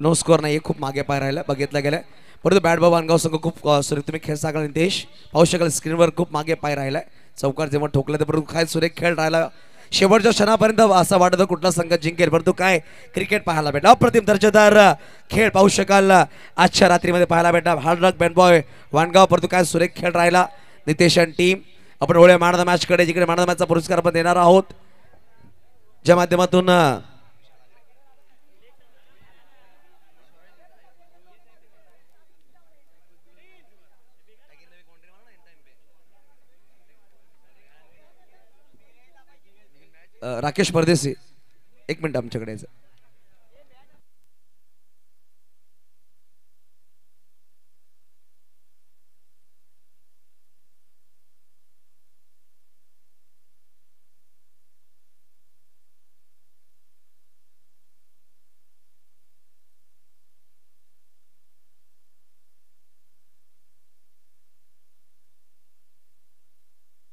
नो स्कोर नाही. खूप मागे पाय राहिला बघितलं गेलं, परंतु बॅड बॉय वानगाव संघ खूप सुरेख तुम्ही खेळ सांगा. नितेश पाहू शकाल स्क्रीनवर खूप मागे पाय राहिलाय. चौकार जेव्हा ठोकला तर परंतु काय सुरेख खेळ राहिला. शेवटच्या क्षणापर्यंत असं वाटत कुठला संघ जिंकेल, परंतु काय क्रिकेट पाहायला भेटा. अप्रतिम दर्जेदार खेळ पाहू शकाल आजच्या रात्रीमध्ये पाहायला भेटा. हार्ड लक बॅड बॉय वानगाव, परंतु काय सुरेख खेळ राहिला. नितेश आणि टीम आपण होळ्या मॅन ऑफ द मॅच कडे, जिकडे मॅन ऑफ द मॅचचा पुरस्कार आपण देणार आहोत, ज्या माध्यमातून राकेश परदेशी. 1 मिनिट आमच्याकडे यायचं.